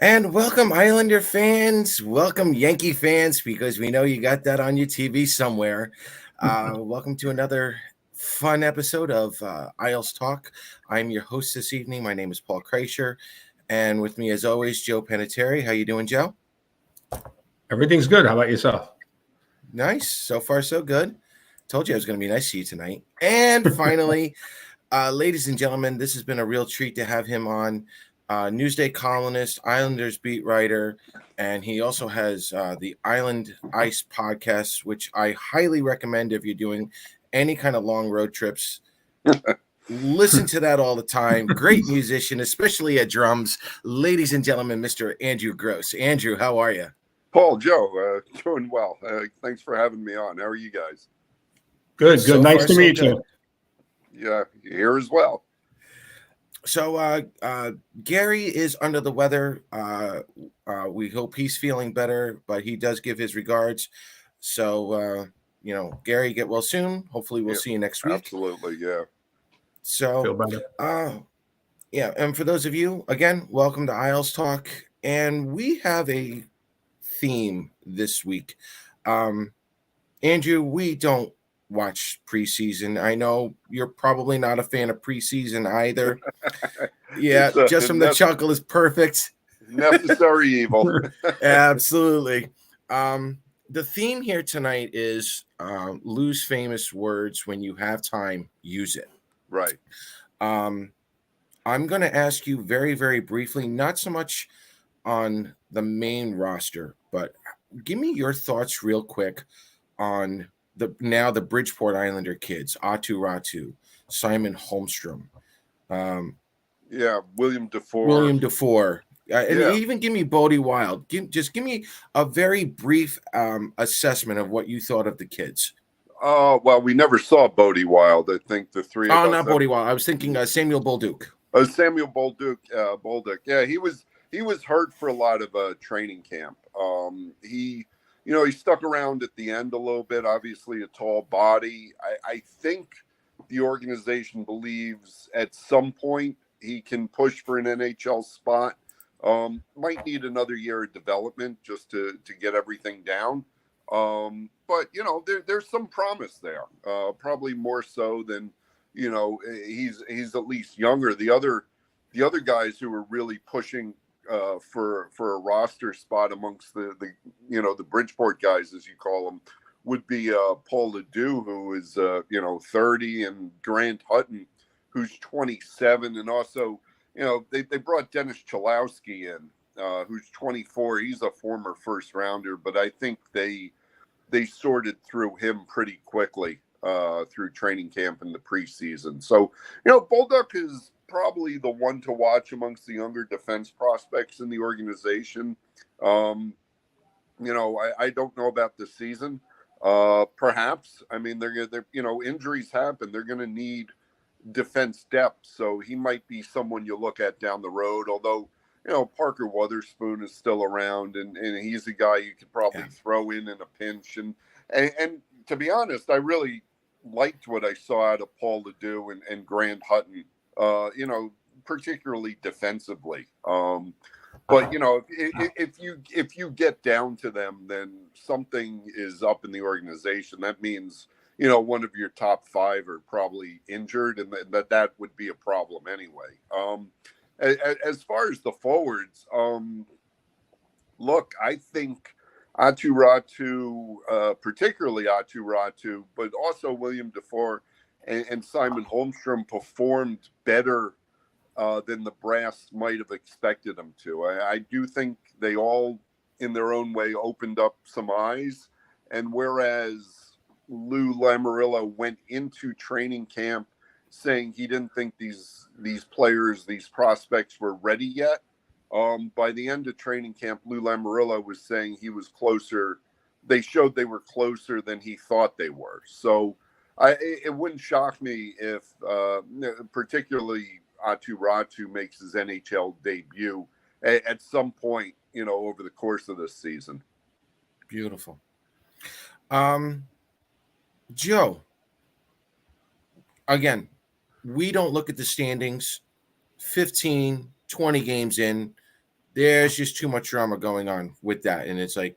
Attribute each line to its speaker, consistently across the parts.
Speaker 1: And welcome, Islander fans. Welcome, Yankee fans, because we know you got that on your TV somewhere. Welcome to another fun episode of Isles Talk. I'm your host this evening. My name is Paul Kreischer, and with me, as always, Joe Panettiere. How you doing, Joe?
Speaker 2: Everything's good. How about yourself?
Speaker 1: Nice. So far, so good. Told you I was going to be nice to you tonight. And finally, ladies and gentlemen, this has been a real treat to have him on. Newsday columnist, Islanders beat writer, and he also has the Island Ice podcast, which I highly recommend if you're doing any kind of long road trips. Listen to that all the time. Great musician, especially at drums. Ladies and gentlemen, Mr. Andrew Gross. Andrew, how are you?
Speaker 3: Paul, Joe, doing well. Thanks for having me on. How are you guys?
Speaker 2: Good.
Speaker 1: So
Speaker 2: Nice
Speaker 1: far,
Speaker 2: to
Speaker 1: so
Speaker 2: meet
Speaker 1: good.
Speaker 2: you.
Speaker 3: Yeah, here as well.
Speaker 1: So Gary is under the weather. We hope he's feeling better, but he does give his regards. So Gary, get well soon. Hopefully, we'll see you next week.
Speaker 3: Absolutely, yeah.
Speaker 1: So,
Speaker 2: Feel better.
Speaker 1: yeah, and for those of you, again, welcome to Isles Talk, and we have a theme this week. Andrew, we don't watch preseason. I know you're probably not a fan of preseason either. Yeah, just from the chuckle is perfect.
Speaker 3: Necessary evil.
Speaker 1: Absolutely. The theme here tonight is lose famous words. When you have time, use it.
Speaker 3: Right.
Speaker 1: I'm going to ask you very, very briefly, not so much on the main roster, but give me your thoughts real quick on the Bridgeport Islander kids, Atu Ratu, Simon Holmstrom,
Speaker 3: William DeFore.
Speaker 1: And even give me Bodie Wild. Just give me a very brief assessment of what you thought of the kids.
Speaker 3: Well, we never saw Bodie Wild. I think the three of us.
Speaker 1: Oh, not Bodie Wild. I was thinking Samuel Bolduc.
Speaker 3: Samuel Bolduc. Yeah, he was hurt for a lot of training camp. He stuck around at the end a little bit. Obviously, a tall body. I think the organization believes at some point he can push for an NHL spot. Might need another year of development just to get everything down. But there's some promise there. Probably more so than he's at least younger. The other guys who are really pushing for a roster spot amongst the Bridgeport guys, as you call them, would be Paul Ledoux, who is 30, and Grant Hutton, who's 27, and also they brought Dennis Chalowski in, who's 24. He's a former first rounder, but I think they sorted through him pretty quickly through training camp in the preseason. So Bolduc is probably the one to watch amongst the younger defense prospects in the organization. I don't know about the season. Perhaps. I mean, they're injuries happen. They're going to need defense depth. So he might be someone you look at down the road. Although, Parker Wotherspoon is still around, and he's a guy you could probably throw in a pinch. And to be honest, I really liked what I saw out of Paul Ledoux and Grant Hutton. Particularly defensively. But if you get down to them, then something is up in the organization. That means one of your top five are probably injured, and that would be a problem anyway. As far as the forwards, look, I think Atu Ratu, particularly Atu Ratu, but also William DeFore and Simon Holmstrom performed better than the brass might have expected them to. I do think they all, in their own way, opened up some eyes. And whereas Lou Lamoriello went into training camp saying he didn't think these players, these prospects were ready yet, by the end of training camp, Lou Lamoriello was saying he was closer. They showed they were closer than he thought they were. So it wouldn't shock me if, particularly Atu Ratu, makes his NHL debut at some point, over the course of this season.
Speaker 1: Beautiful. Joe, again, we don't look at the standings 15, 20 games in. there's just too much drama going on with that. And it's like,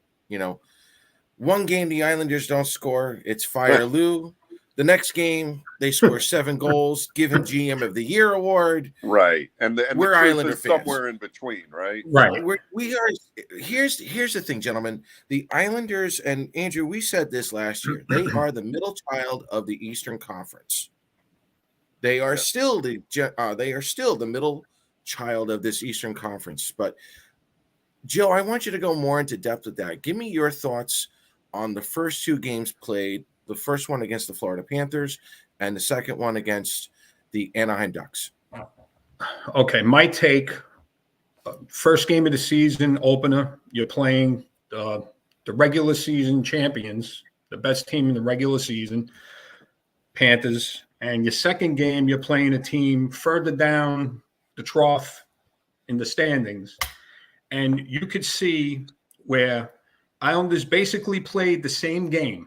Speaker 1: one game the Islanders don't score, it's fire Lou. The next game they score 7 goals, give him GM of the Year award.
Speaker 3: Right, and
Speaker 1: we're
Speaker 3: the
Speaker 1: Islander
Speaker 3: is
Speaker 1: fans.
Speaker 3: somewhere in between, right?
Speaker 2: Right.
Speaker 1: We are. Here's the thing, gentlemen. The Islanders, and Andrew, we said this last year. They are the middle child of the Eastern Conference. They are still the middle child of this Eastern Conference. But Joe, I want you to go more into depth with that. Give me your thoughts on the first 2 games played. The first one against the Florida Panthers, and the second one against the Anaheim Ducks.
Speaker 2: Okay, my take. First game of the season opener. You're playing the regular season champions, the best team in the regular season, Panthers. And your second game, you're playing a team further down the trough in the standings. And you could see where Islanders basically played the same game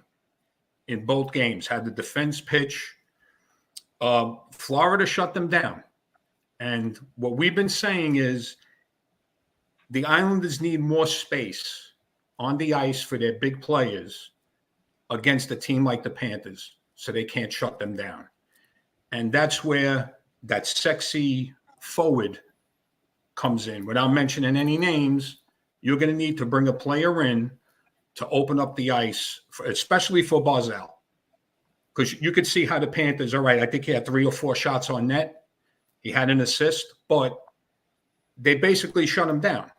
Speaker 2: in both games, had the defense pitch. Florida shut them down. And what we've been saying is the Islanders need more space on the ice for their big players against a team like the Panthers, so they can't shut them down. And that's where that sexy forward comes in. Without mentioning any names, you're going to need to bring a player in to open up the ice, especially for Barzal. Because you could see how the Panthers, all right, I think he had 3 or 4 shots on net. He had an assist, but they basically shut him down.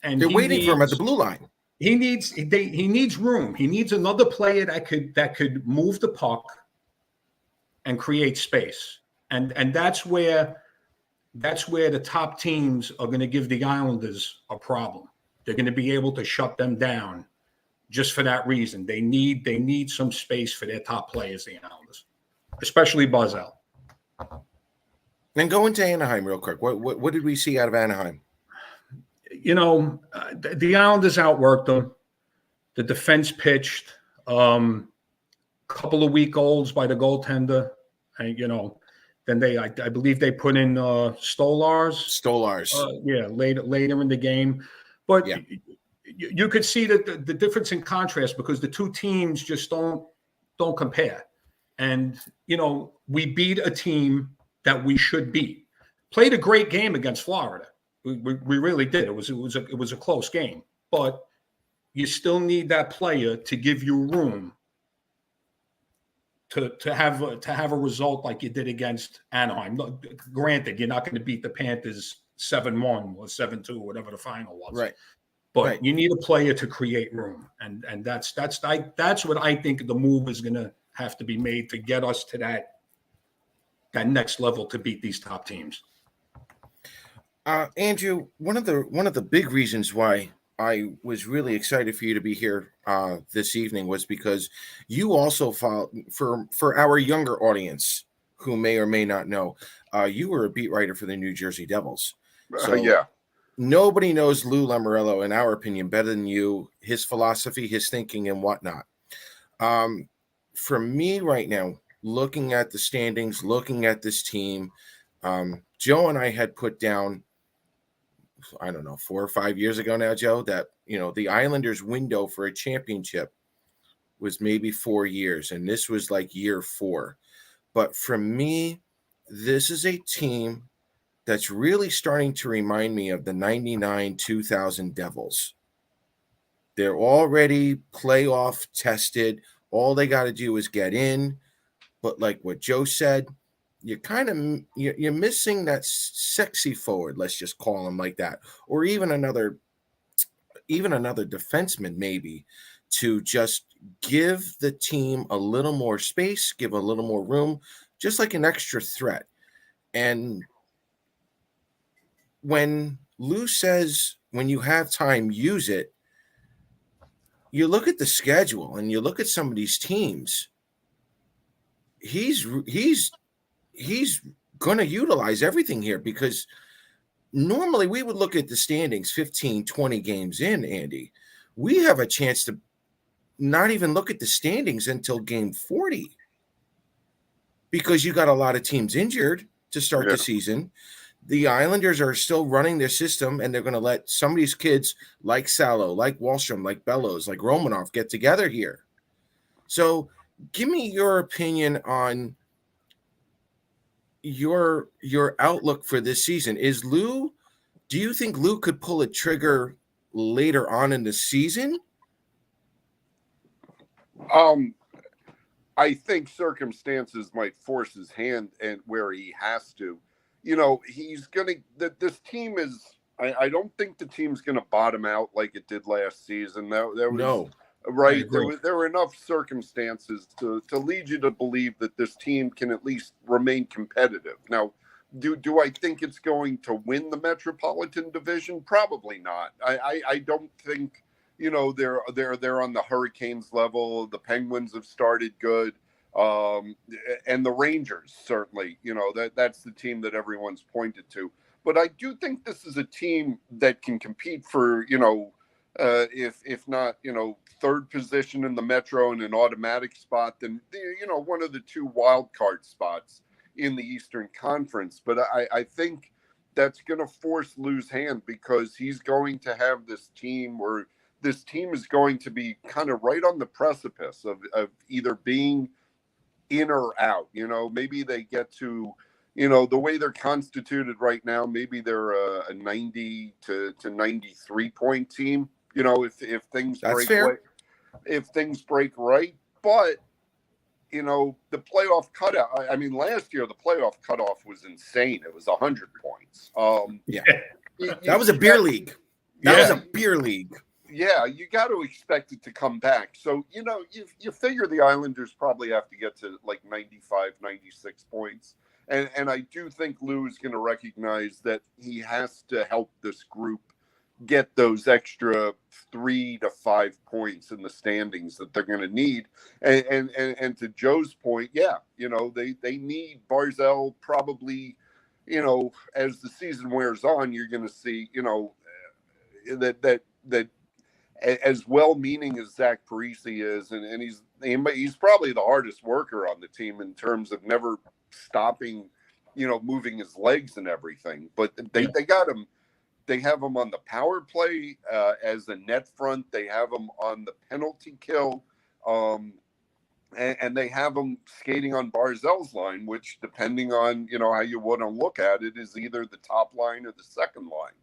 Speaker 2: And
Speaker 1: they're waiting for him at the blue line.
Speaker 2: He needs room. He needs another player that could move the puck and create space. And that's where the top teams are going to give the Islanders a problem. They're going to be able to shut them down just for that reason. They need some space for their top players, the Islanders, especially Barzal.
Speaker 1: Then go into Anaheim real quick. What did we see out of Anaheim?
Speaker 2: The Islanders outworked them. The defense pitched. Couple of weak goals by the goaltender. And, then I believe they put in Stolars. Later in the game. But yeah. You could see that the difference in contrast because the two teams just don't compare. And, we beat a team that we should beat. Played a great game against Florida. We really did. It was a close game. But you still need that player to give you room to have a result like you did against Anaheim. Granted, you're not going to beat the Panthers 7-1 or 7-2, whatever the final was.
Speaker 1: Right.
Speaker 2: But you need a player to create room, and that's what I think the move is going to have to be made to get us to that next level to beat these top teams.
Speaker 1: Andrew, one of the big reasons why I was really excited for you to be here this evening was because you also followed, for our younger audience who may or may not know, you were a beat writer for the New Jersey Devils. So
Speaker 3: yeah.
Speaker 1: Nobody knows Lou Lamoriello, in our opinion, better than you, his philosophy, his thinking, and whatnot. For me right now, looking at the standings, looking at this team, Joe and I had put down, I don't know, 4 or 5 years ago now, Joe, that, the Islanders' window for a championship was maybe 4 years, and this was like year 4. But for me, this is a team that's really starting to remind me of the 99-2000 Devils. They're already playoff tested. All they got to do is get in. But like what Joe said, you're missing that sexy forward, let's just call him like that, or even another defenseman maybe, to just give the team a little more space, give a little more room, just like an extra threat. And when Lou says, when you have time, use it, you look at the schedule and you look at some of these teams, he's going to utilize everything here, because normally we would look at the standings 15, 20 games in, Andy. We have a chance to not even look at the standings until game 40, because you got a lot of teams injured to start the season. the Islanders are still running their system, and they're going to let some of these kids like Salo, like Wallstrom, like Bellows, like Romanov get together here. So give me your opinion on your outlook for this season. Do you think Lou could pull a trigger later on in the season?
Speaker 3: I think circumstances might force his hand and where he has to. He's gonna. This team is. I don't think the team's gonna bottom out like it did last season. There was
Speaker 1: No.
Speaker 3: right. There were enough circumstances to lead you to believe that this team can at least remain competitive. Now, do I think it's going to win the Metropolitan Division? Probably not. I don't think. They're on the Hurricanes level. The Penguins have started good, and the Rangers certainly. That's the team that everyone's pointed to. But I do think this is a team that can compete for if not third position in the Metro and an automatic spot, then one of the two wild card spots in the Eastern Conference. But I think that's going to force Lou's hand, because he's going to have this team where this team is going to be kind of right on the precipice of either being in or out. Maybe they get to, the way they're constituted right now, maybe they're a 90 to 93 point team. If things
Speaker 1: That's
Speaker 3: break
Speaker 1: fair.
Speaker 3: right, if things break right, but the playoff cutout. I mean, last year the playoff cutoff was insane. It was 100 points.
Speaker 1: Yeah, that was a beer league. That was a beer league.
Speaker 3: Yeah, you got to expect it to come back. So, you figure the Islanders probably have to get to like 95, 96 points. And I do think Lou is going to recognize that he has to help this group get those extra 3 to 5 points in the standings that they're going to need. And to Joe's point, they need Barzal probably, as the season wears on, you're going to see, that as well-meaning as Zach Parise is, and he's probably the hardest worker on the team in terms of never stopping, moving his legs and everything. But they got him. They have him on the power play as a net front. They have him on the penalty kill, and they have him skating on Barzal's line, which, depending on how you want to look at it, is either the top line or the second line.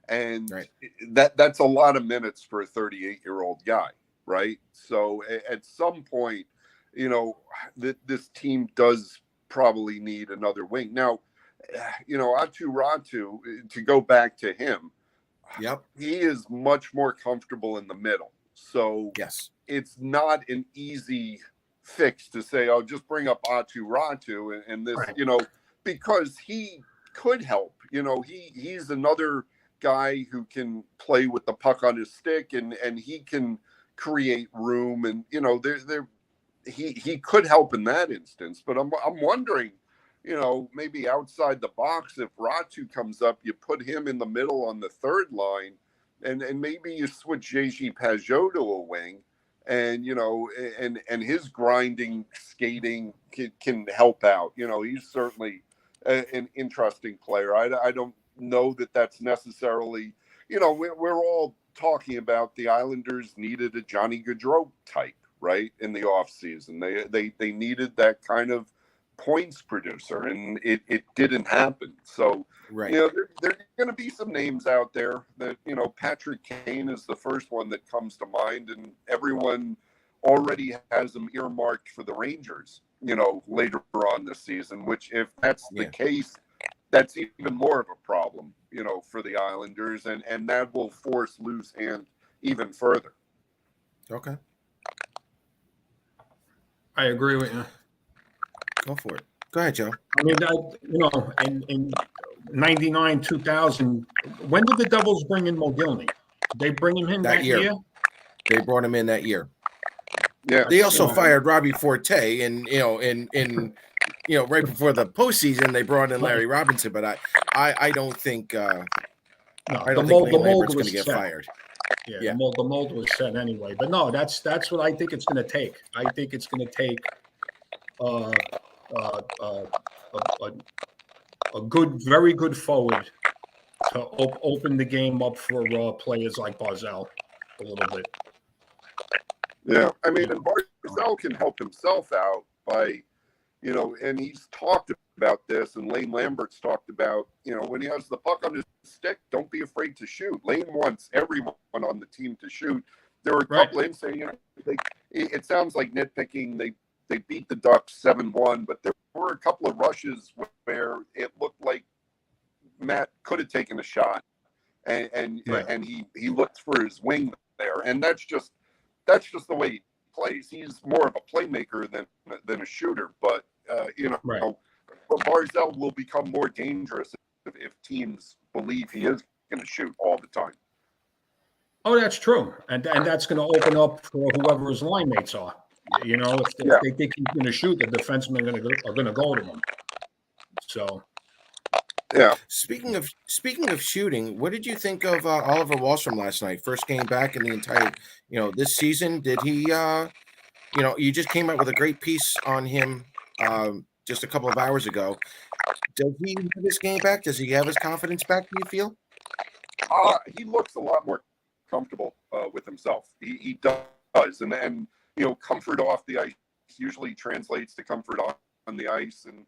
Speaker 3: And
Speaker 1: right.
Speaker 3: that's a lot of minutes for a 38-year-old guy, right? So at some point, this team does probably need another wing. Now, Atu Ratu, to go back to him,
Speaker 1: yep,
Speaker 3: he is much more comfortable in the middle. So
Speaker 1: yes,
Speaker 3: it's not an easy fix to say, oh, just bring up Atu Ratu and this,
Speaker 2: right.
Speaker 3: Because he could help. He's another guy who can play with the puck on his stick, and he can create room, and he could help in that instance. But I'm wondering, maybe outside the box, if Ratu comes up, you put him in the middle on the third line, and maybe you switch JG Pajot to a wing, and and his grinding skating can help out. He's certainly an interesting player. I don't know that that's necessarily, we're all talking about the Islanders needed a Johnny Gaudreau type, right, in the offseason. They needed that kind of points producer, and it didn't happen. So,
Speaker 1: right.
Speaker 3: there are going to be some names out there that, Patrick Kane is the first one that comes to mind, and everyone already has him earmarked for the Rangers, later on this season, which, if that's the case, that's even more of a problem, for the Islanders, and that will force Lou's hand even further.
Speaker 1: Okay.
Speaker 2: I agree with you.
Speaker 1: Go for it. Go ahead, Joe.
Speaker 2: I mean, in 99, 2000, when did the Devils bring in Mogilny? Did they bring him in that year?
Speaker 1: They brought him in that year.
Speaker 3: Yeah.
Speaker 1: They also fired Robbie Forte, and right before the postseason, they brought in Larry Robinson. But I don't think I don't think Lane Lambert's going to get fired.
Speaker 2: Yeah. The mold was set anyway. But no, that's what I think it's going to take. I think it's going to take very good forward to open the game up for players like Barzell a little bit.
Speaker 3: Yeah, I mean, and Barzell can help himself out by, and he's talked about this, and Lane Lambert's talked about, when he has the puck on his stick, don't be afraid to shoot. Lane wants everyone on the team to shoot. There were a couple in saying, it sounds like nitpicking. They beat the Ducks 7-1, but there were a couple of rushes where it looked like Matt could have taken a shot, and he looked for his wing there, and that's just the way he plays. He's more of a playmaker than a shooter, but but Barzell will become more dangerous if teams believe he is going to shoot all the time.
Speaker 2: Oh, that's true, and that's going to open up for whoever his line mates are. If they think he's going to shoot, the defensemen are going to go to him. So,
Speaker 3: yeah.
Speaker 1: Speaking of shooting, what did you think of Oliver Wahlstrom last night? First game back in the entire, this season. Did he? You just came out with a great piece on him just a couple of hours ago. Does he have his game back? Does he have his confidence back? Do you feel?
Speaker 3: He looks a lot more comfortable with himself. He does, and comfort off the ice usually translates to comfort on the ice. And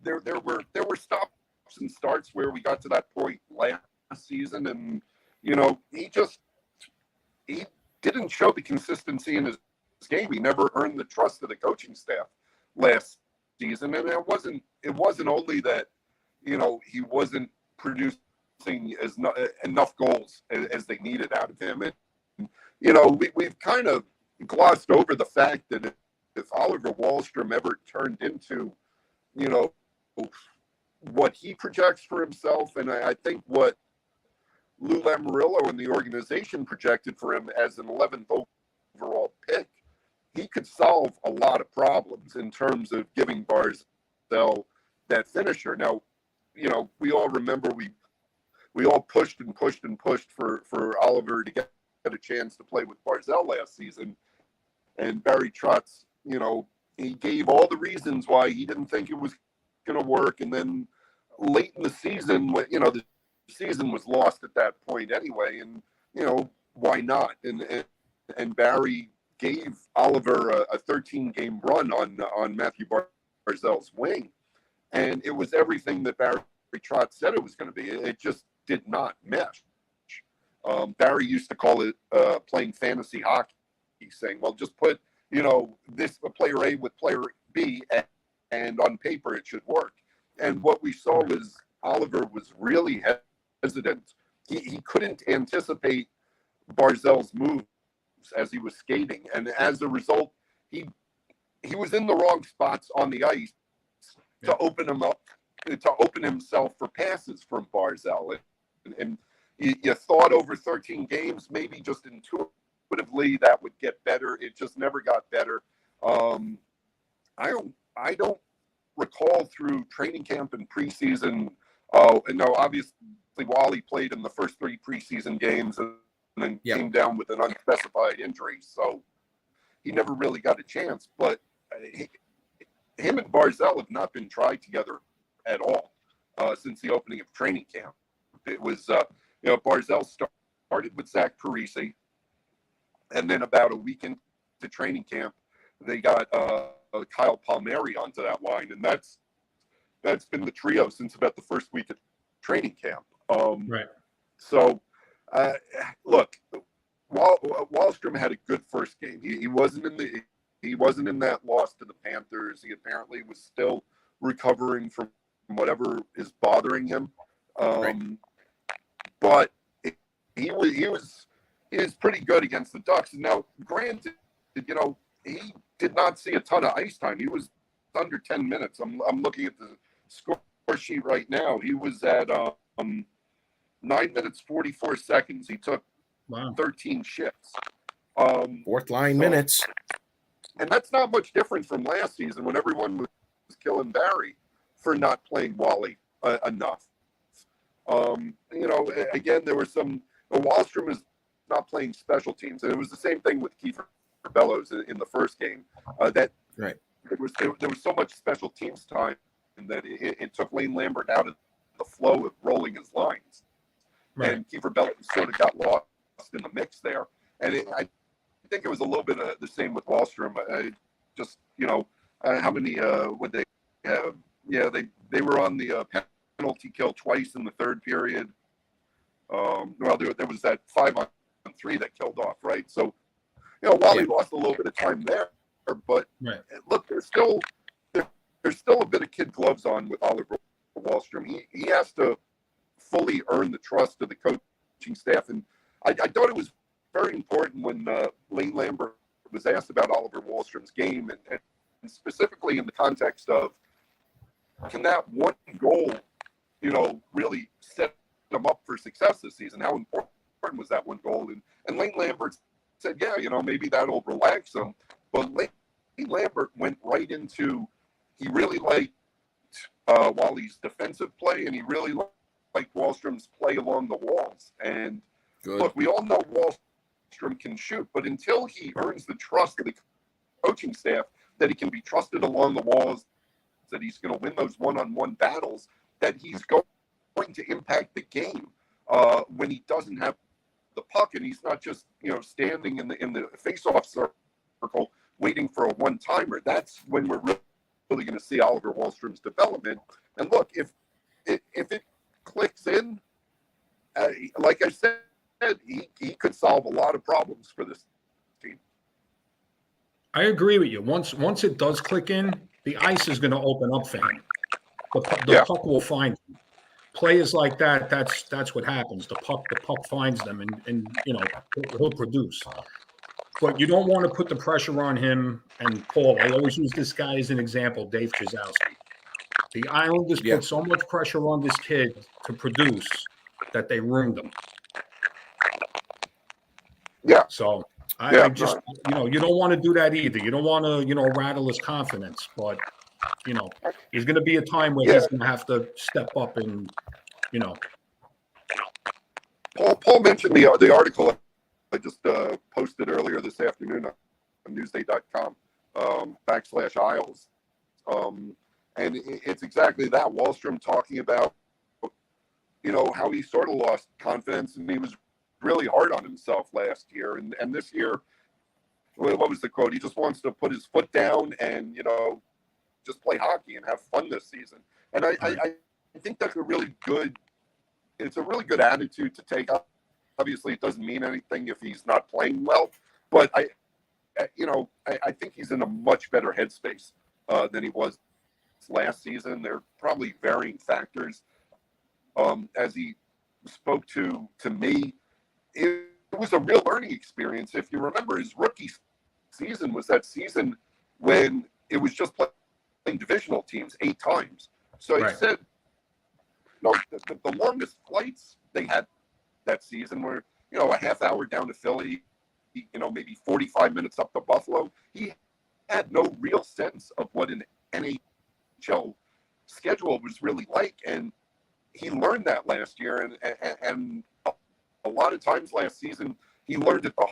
Speaker 3: there were stops and starts where we got to that point last season, and he didn't show the consistency in his game. He never earned the trust of the coaching staff last season, and it wasn't only that he wasn't producing enough goals as they needed out of him. And we've kind of glossed over the fact that if Oliver Wahlstrom ever turned into what he projects for himself, and I think what Lou Lamoriello and the organization projected for him as an 11th overall pick, he could solve a lot of problems in terms of giving Barzell that finisher. Now, we all remember we all pushed and pushed and pushed for Oliver to get a chance to play with Barzell last season. And Barry Trotz, he gave all the reasons why he didn't think it was going to work. And then late in the season, the season was lost at that point anyway. And, why not? And Barry gave Oliver a 13-game run on Matthew Barzell's wing. And it was everything that Barry Trotz said it was going to be. It just did not mesh. Barry used to call it playing fantasy hockey, saying, well, just put, this player A with player B, and on paper it should work. And what we saw was Oliver was really hesitant. He couldn't anticipate Barzell's moves as he was skating. And as a result, he was in the wrong spots on the ice to open him up, to open himself for passes from Barzell. And you thought over 13 games, maybe just intuitively that would get better. It just never got better. I don't recall through training camp and preseason. And no, obviously Wally played in the first 3 preseason games and then came down with an unspecified injury, so he never really got a chance. But him and Barzell have not been tried together at all since the opening of training camp. It was, Barzell started with Zach Parisi, and then about a week into training camp, they got Kyle Palmieri onto that line, and that's been the trio since about the first week of training camp. So, look, Wahlstrom had a good first game. He wasn't in that loss to the Panthers. He apparently was still recovering from whatever is bothering him. But he was pretty good against the Ducks. Now, granted, he did not see a ton of ice time. He was under 10 minutes. I'm looking at the score sheet right now. He was at 9 minutes 44 seconds. He took 13 shifts.
Speaker 1: Fourth line minutes.
Speaker 3: And that's not much different from last season when everyone was killing Barry for not playing Wally enough. Again, there were Wahlstrom is not playing special teams, and it was the same thing with Kiefer Bellows in the first game. There was so much special teams time that it took Lane Lambert out of the flow of rolling his lines.
Speaker 2: Right.
Speaker 3: And Kiefer Belton sort of got lost in the mix there. And I think it was a little bit of the same with Wallstrom. Just, how many would they have? Yeah, they were on the penalty kill twice in the third period. Well, there was that 5-on-3 that killed off, right? So, Wally lost a little bit of time there, but
Speaker 2: Right.
Speaker 3: look, there's still a bit of kid gloves on with Oliver Wallstrom. He has to fully earn the trust of the coaching staff, and I thought it was very important when Lane Lambert was asked about Oliver Wallstrom's game, and specifically in the context of, can that one goal, really set them up for success this season? How important was that one goal? And Lane Lambert said, yeah, maybe that'll relax them. But Lane Lambert went right into, he really liked Wally's defensive play, and he really liked Wallstrom's play along the walls. And look, we all know Wallstrom can shoot, but until he earns the trust of the coaching staff that he can be trusted along the walls, that he's going to win those one-on-one battles, that he's going to impact the game when he doesn't have the puck, and he's not just standing in the face-off circle waiting for a one-timer. That's when we're really going to see Oliver Wallstrom's development. And look, if it clicks in, like I said, he could solve a lot of problems for this team.
Speaker 2: I agree with you. Once it does click in, the ice is going to open up for him. The puck will find him. Players like that, that's what happens. The puck finds them, and he'll produce. But you don't want to put the pressure on him. And Paul, I always use this guy as an example, Dave Chrzowski. The Islanders put so much pressure on this kid to produce that they ruined him.
Speaker 3: Yeah.
Speaker 2: So I just, you don't want to do that either. You don't want to, rattle his confidence. But, there's going to be a time where he's going to have to step up and,
Speaker 3: Paul mentioned the article I just posted earlier this afternoon on Newsday.com /Isles. And it's exactly that. Wallstrom talking about, how he sort of lost confidence, and he was really hard on himself last year. And this year, what was the quote? He just wants to put his foot down and, just play hockey and have fun this season. And I think that's a really good attitude to take. Obviously, it doesn't mean anything if he's not playing well, but I think he's in a much better headspace than he was last season. There are probably varying factors. As he spoke to me, it was a real learning experience. If you remember, his rookie season was that season when it was just playing divisional teams 8 times. So he said, the longest flights they had that season were, a half hour down to Philly, maybe 45 minutes up to Buffalo. He had no real sense of what an NHL schedule was really like. And he learned that last year. And a lot of times last season, he learned it the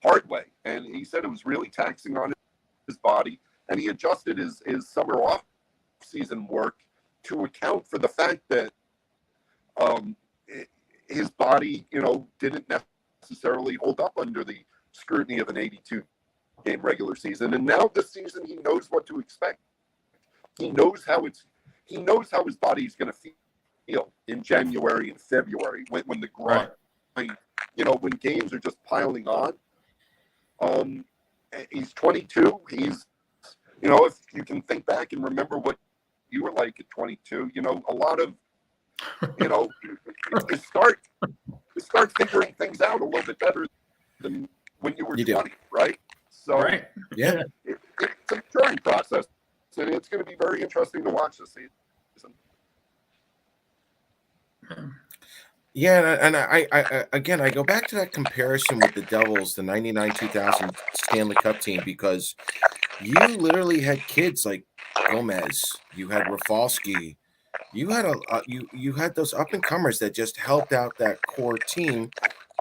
Speaker 3: hard way. And he said it was really taxing on his body. And he adjusted his summer off-season work to account for the fact that his body, didn't necessarily hold up under the scrutiny of an 82-game regular season. And now this season, he knows what to expect. He knows how his body is going to feel in January and February when the grind, when games are just piling on. He's 22. He's, if you can think back and remember what you were like at 22, a lot of, you start figuring things out a little bit better than when you were 20, right? So
Speaker 1: it's
Speaker 3: a maturing process, and it's going to be very interesting to watch this season.
Speaker 1: Yeah, and I go back to that comparison with the Devils, the 99-2000 Stanley Cup team, because you literally had kids like Gomez, you had Rafalski, you had you had those up and comers that just helped out that core team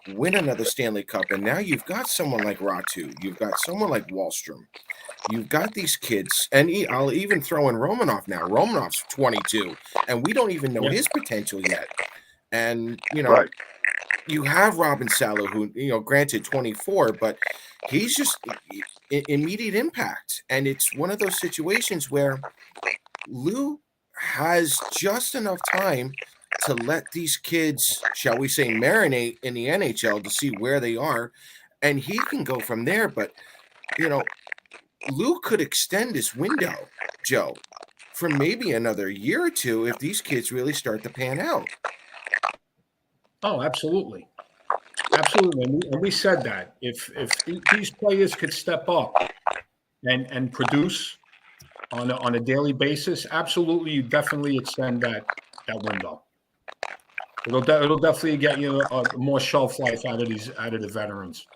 Speaker 1: win another Stanley Cup, and now you've got someone like Ratu, you've got someone like Wallstrom, you've got these kids, and I'll even throw in Romanov now. Romanov's 22, and we don't even know
Speaker 2: Yeah.
Speaker 1: his potential yet. And
Speaker 3: Right.
Speaker 1: you have Robin Salo, who granted 24, but he's just immediate impact, and it's one of those situations where Lou has just enough time to let these kids, shall we say, marinate in the NHL to see where they are, and he can go from there. But Lou could extend this window, Joe, for maybe another year or two if these kids really start to pan out.
Speaker 2: Oh, absolutely. Absolutely. And we said that if these players could step up and produce on a daily basis, absolutely, you definitely extend that window. It'll definitely get you more shelf life out of the veterans.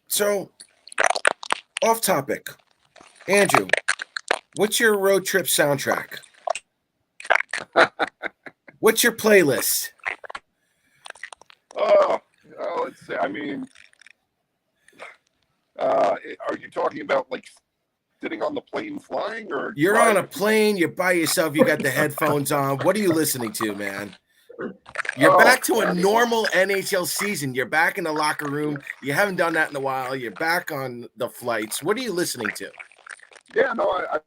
Speaker 1: So, off topic, Andrew, what's your road trip soundtrack? What's your playlist?
Speaker 3: Let's see. I mean, are you talking about like sitting on the plane flying, or
Speaker 1: you're
Speaker 3: driving?
Speaker 1: on a plane, you're by yourself, you got the headphones on? What are you listening to, man? You're back to a normal NHL season. You're back in the locker room. You haven't done that in a while. You're back on the flights. What are you listening to?
Speaker 3: Yeah, no, I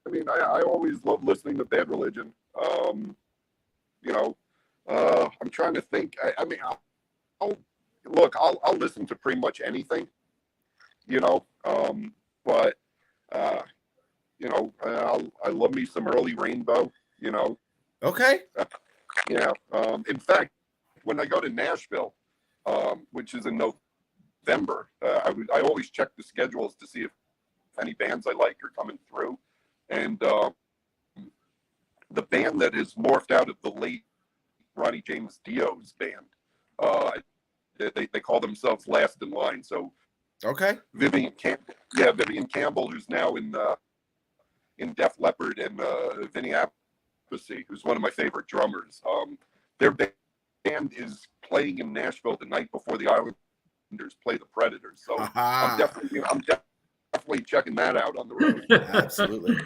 Speaker 3: mean, I always love listening to Bad Religion. I'm trying to think. I mean, I'll listen to pretty much anything, but I love me some early Rainbow,
Speaker 1: Okay.
Speaker 3: Yeah. In fact, when I go to Nashville, which is in November, I always check the schedules to see if any bands I like are coming through. And the band that is morphed out of the late Ronnie James Dio's band, they call themselves Last in Line. So
Speaker 1: okay,
Speaker 3: Vivian Campbell, who's now in Def Leppard, and Vinny Appice, who's one of my favorite drummers. Their band is playing in Nashville the night before the Islanders play the Predators. So I'm definitely checking that out on the road.
Speaker 1: Absolutely.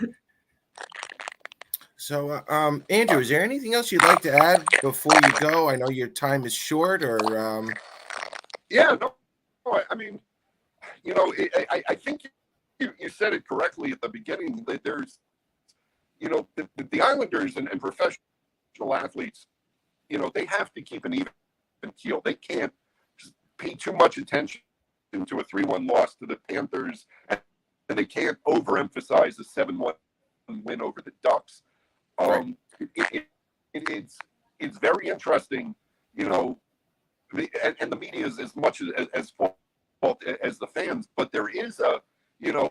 Speaker 1: So, Andrew, is there anything else you'd like to add before you go? I know your time is short, or
Speaker 3: Yeah, no, I mean, I think you said it correctly at the beginning. That there's, the Islanders and professional athletes, they have to keep an even keel. They can't just pay too much attention to a 3-1 loss to the Panthers, and they can't overemphasize a 7-1 win over the Ducks.
Speaker 1: Right.
Speaker 3: It's very interesting, and the media is as much as fault as the fans, but there is you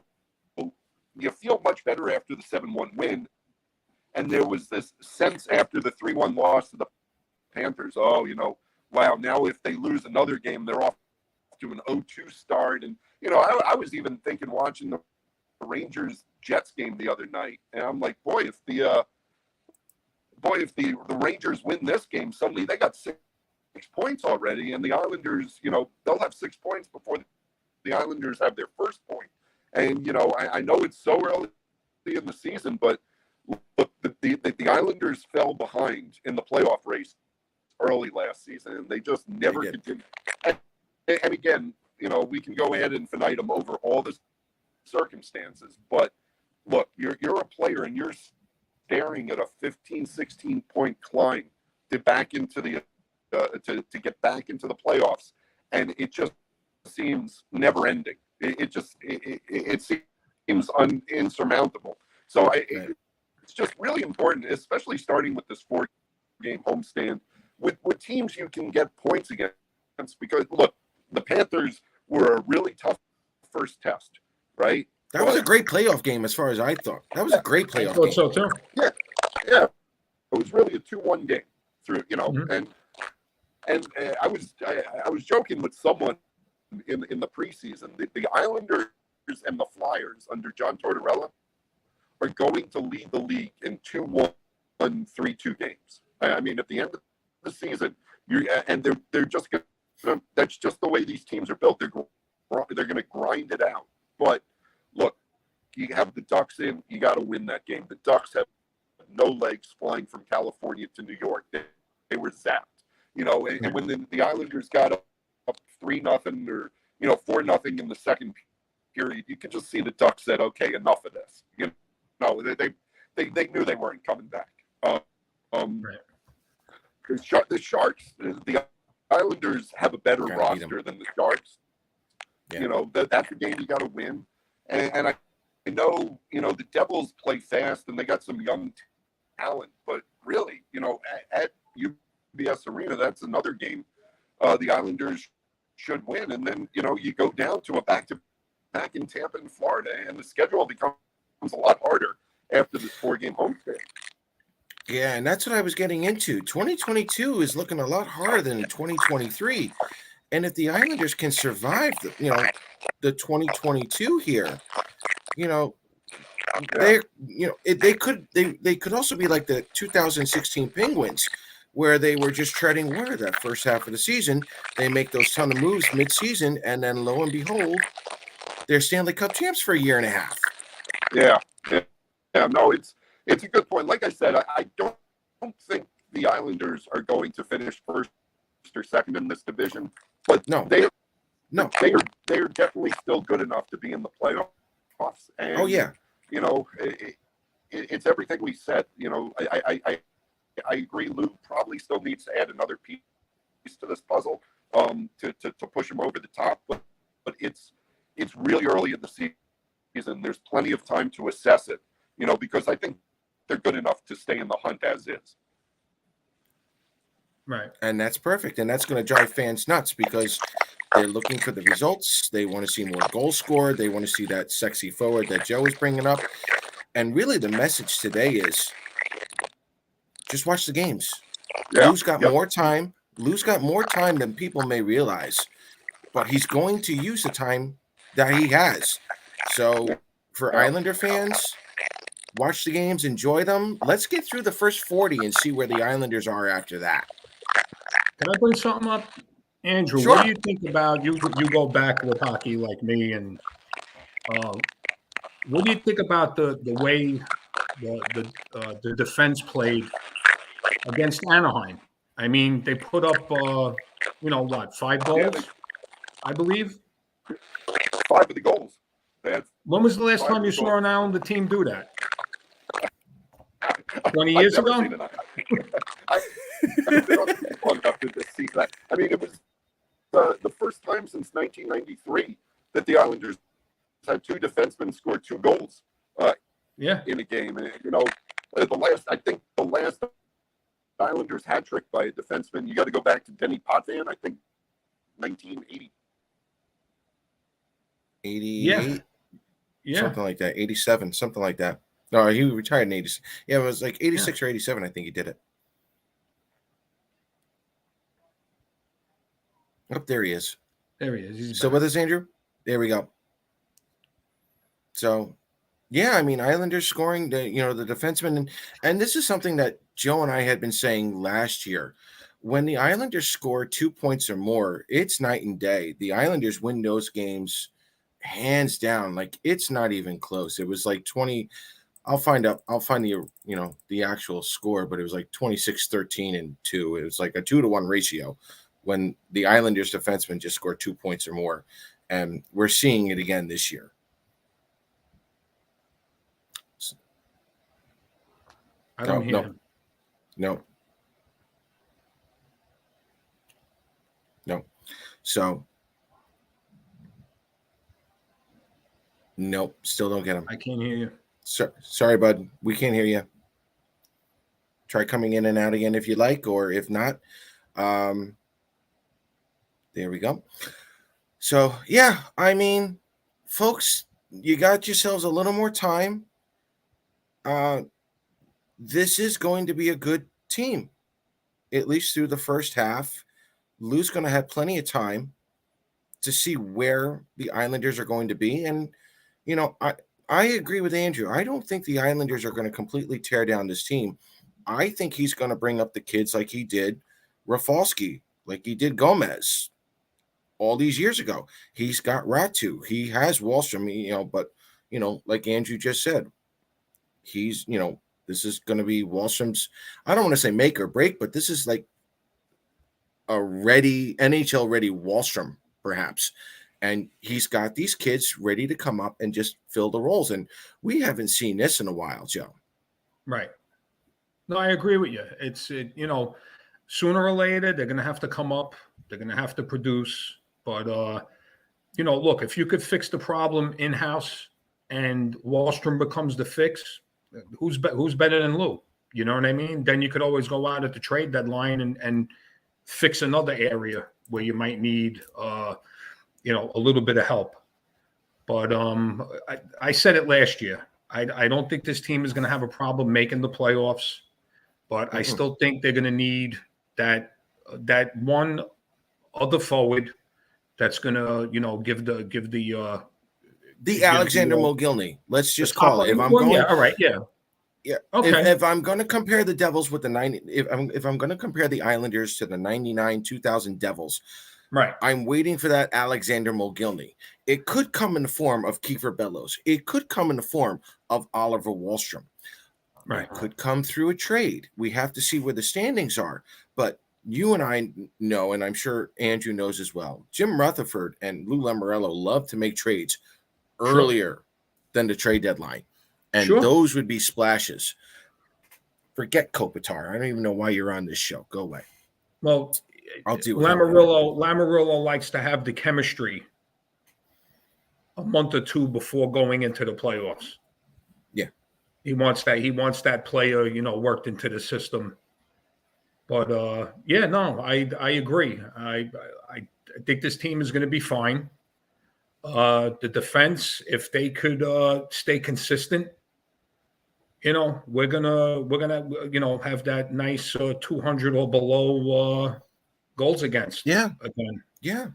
Speaker 3: feel much better after the 7-1 win, and there was this sense after the 3-1 loss to the Panthers. Oh, wow! Now if they lose another game, they're off to an 0-2 start, and I was even thinking watching the Rangers Jets game the other night, and I'm like, boy, if the Rangers win this game, suddenly they got 6 points already, and the Islanders, they'll have 6 points before the Islanders have their first point. And I know it's so early in the season, but look, the Islanders fell behind in the playoff race early last season, and they just never continued. And again, we can go ad infinitum over all the circumstances, but look, you're a player, and you're staring at a 15-16 point climb to back into the to get back into the playoffs, and it just seems never ending. It seems insurmountable. So it's just really important, especially starting with this 4-game homestand with teams you can get points against, because look, the Panthers were a really tough first test, right?
Speaker 1: That was a great playoff game, as far as I thought. That was a great playoff game.
Speaker 2: So too.
Speaker 3: Yeah. It was really a 2-1 game through,
Speaker 2: Mm-hmm.
Speaker 3: and I was joking with someone in the preseason. The Islanders and the Flyers under John Tortorella are going to lead the league in 2-1, 3-2 games. I mean, at the end of the season, they're just going to, that's just the way these teams are built. They're going to grind it out. But look, you have the Ducks in, you got to win that game. The Ducks have no legs flying from California to New York. They were zapped, and when the Islanders got up 3-0 or 4-0 in the second period, you could just see the Ducks said, okay, enough of this. They knew they weren't coming back.
Speaker 2: Right.
Speaker 3: The Sharks, the Islanders have a better roster than the Sharks.
Speaker 1: Yeah.
Speaker 3: That's a game you got to win. And I know, the Devils play fast and they got some young talent, but really, at UBS Arena, that's another game the Islanders should win. And then, you go down to a back-to-back in Tampa and Florida, and the schedule becomes a lot harder after this 4-game homestand.
Speaker 1: Yeah, and that's what I was getting into. 2022 is looking a lot harder than 2023. And if the Islanders can survive the 2022 here, they could also be like the 2016 Penguins, where they were just treading water that first half of the season. They make those ton of moves mid-season, and then lo and behold, they're Stanley Cup champs for a year and a half.
Speaker 3: Yeah. No, it's a good point. Like I said, I don't think the Islanders are going to finish first or second in this division, but they are definitely still good enough to be in the playoffs. And,
Speaker 1: oh yeah,
Speaker 3: it's everything we said. I agree. Lou probably still needs to add another piece to this puzzle to push him over the top, but it's really early in the season. There's plenty of time to assess it, because I think they're good enough to stay in the hunt as is.
Speaker 2: Right.
Speaker 1: And that's perfect. And that's going to drive fans nuts because they're looking for the results. They want to see more goals scored. They want to see that sexy forward that Joe is bringing up. And really the message today is just watch the games.
Speaker 3: Yeah.
Speaker 1: Lou's got more time. Lou's got more time than people may realize, but he's going to use the time that he has. So for Islander fans, watch the games, enjoy them. Let's get through the first 40 and see where the Islanders are after that.
Speaker 2: Can I bring something up, Andrew?
Speaker 1: Sure.
Speaker 2: What do you think about you go back with hockey like me, and what do you think about the way the defense played against Anaheim? I mean, they put up 5 goals, I believe.
Speaker 3: 5 of the goals.
Speaker 2: When was the last time you saw an Islander team do that? 20 years ago?
Speaker 3: I've been long enough to see that. I mean, it was the first time since 1993 that the Islanders had 2 defensemen score 2 goals in a game. And, the last Islanders hat trick by a defenseman, you got to go back to Denny Potvin, I think 1980.
Speaker 1: 88?
Speaker 2: Yeah.
Speaker 1: Something like that. 87, something like that. No, he retired in 86. Yeah, it was like 86 or 87, I think he did it. Oh, there he is.
Speaker 2: There he is. He's
Speaker 1: still with us, Andrew? There we go. So, yeah, I mean, Islanders scoring, the defenseman. And this is something that Joe and I had been saying last year. When the Islanders score 2 points or more, it's night and day. The Islanders win those games hands down. Like, it's not even close. It was like 20. I'll find the actual score, but it was like 26-13 and 2. It was like a 2-to-1 ratio when the Islanders defensemen just scored 2 points or more. And we're seeing it again this year.
Speaker 2: I don't hear him.
Speaker 1: No. So, nope, still don't get him.
Speaker 2: I can't hear you.
Speaker 1: Sorry, bud. We can't hear you. Try coming in and out again if you like, or if not. There we go. So, yeah, I mean, folks, you got yourselves a little more time. This is going to be a good team, at least through the first half. Lou's going to have plenty of time to see where the Islanders are going to be. And, I agree with Andrew. I don't think the Islanders are going to completely tear down this team. I think he's going to bring up the kids like he did Rafalski, like he did Gomez all these years ago. He's got Ratu. He has Wallstrom, but, like Andrew just said, he's, this is going to be Wallstrom's, I don't want to say make or break, but this is like a NHL ready Wallstrom, perhaps. And he's got these kids ready to come up and just fill the roles. And we haven't seen this in a while, Joe.
Speaker 2: Right. No, I agree with you. Sooner or later, they're going to have to come up. They're going to have to produce. But, look, if you could fix the problem in-house and Wallstrom becomes the fix, who's better than Lou? You know what I mean? Then you could always go out at the trade deadline and fix another area where you might need, a little bit of help. But I said it last year. I don't think this team is going to have a problem making the playoffs, but I still think they're going to need that one other forward that's going to, give the
Speaker 1: Alexander Mogilny. Let's just call it. If I'm going,
Speaker 2: yeah, all right, yeah.
Speaker 1: Yeah.
Speaker 2: Okay.
Speaker 1: If I'm going to compare the Devils with the if I'm going to compare the Islanders to the 99 2000 Devils,
Speaker 2: right,
Speaker 1: I'm waiting for that Alexander Mogilny. It could come in the form of Kiefer Bellows. It could come in the form of Oliver Wallstrom.
Speaker 2: Right.
Speaker 1: It could come through a trade. We have to see where the standings are. But you and I know, and I'm sure Andrew knows as well, Jim Rutherford and Lou Lamoriello love to make trades earlier than the trade deadline. And those would be splashes. Forget Kopitar. I don't even know why you're on this show. Go away.
Speaker 2: Well,
Speaker 1: I'll deal with
Speaker 2: Lamoriello likes to have the chemistry a month or two before going into the playoffs.
Speaker 1: Yeah.
Speaker 2: He wants that player, worked into the system. But I agree. I think this team is going to be fine. The defense, if they could stay consistent, we're gonna have that nice 200 or below goals against.
Speaker 1: Yeah.
Speaker 2: Again.
Speaker 1: Yeah.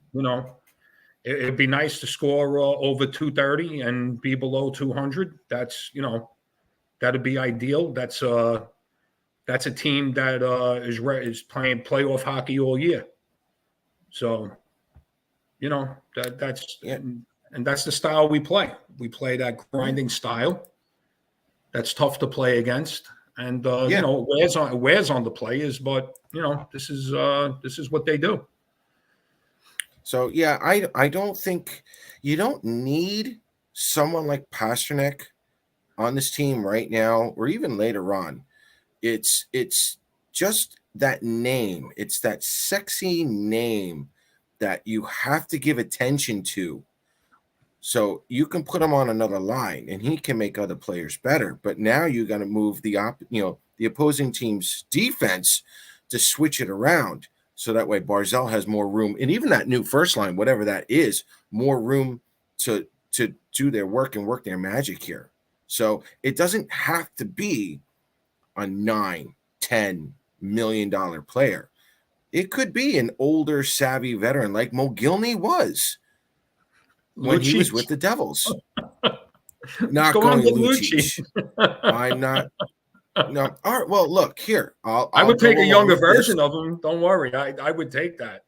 Speaker 2: It'd be nice to score over 230 and be below 200. That's that'd be ideal. That's a team that is playing playoff hockey all year. So, that's and that's the style we play. We play that grinding style. That's tough to play against, and it wears on the players. But this is what they do.
Speaker 1: So yeah, I don't think you don't need someone like Pasternak on this team right now, or even later on. It's just that name. It's that sexy name that you have to give attention to. So you can put him on another line and he can make other players better. But now you got to move the opposing team's defense to switch it around. So that way Barzal has more room. And even that new first line, whatever that is, more room to do their work and work their magic here. So it doesn't have to be a $9-10 million player. It could be an older, savvy veteran like Mogilny was when he was with the Devils. Not going Lucic. I'm not. No. All right. Well, look here.
Speaker 2: I would take a younger version of him. Don't worry. I would take that.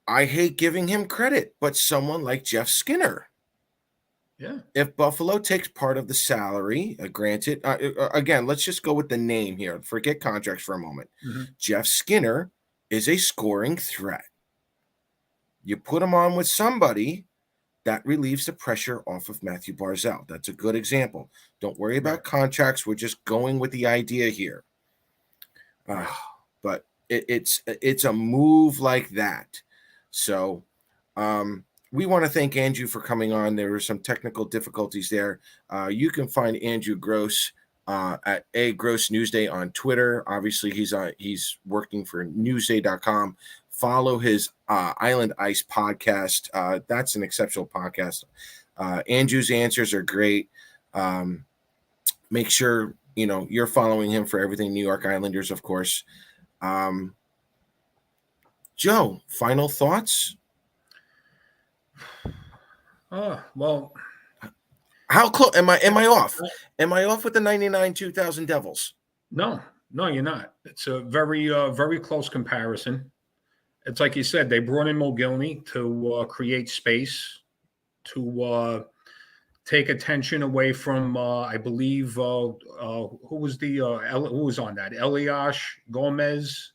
Speaker 1: I hate giving him credit, but someone like Jeff Skinner.
Speaker 2: Yeah.
Speaker 1: If Buffalo takes part of the salary, granted, again, let's just go with the name here. Forget contracts for a moment.
Speaker 2: Mm-hmm.
Speaker 1: Jeff Skinner is a scoring threat. You put him on with somebody that relieves the pressure off of Matthew Barzal. That's a good example. Don't worry about contracts. We're just going with the idea here. But it's a move like that. So we want to thank Andrew for coming on. There were some technical difficulties there. You can find Andrew Gross at Gross Newsday on Twitter. Obviously, he's working for Newsday.com. Follow his Island Ice podcast. That's an exceptional podcast. Andrew's answers are great. Make sure you're following him for everything New York Islanders, of course. Joe, final thoughts?
Speaker 2: Well,
Speaker 1: how close am I off? Am I off with the 99 2000 Devils?
Speaker 2: No, No, you're not. It's a very close comparison. It's like you said, they brought in Mogilny to create space, to take attention away from, I believe, who was who was on that? Eliash, Gomez,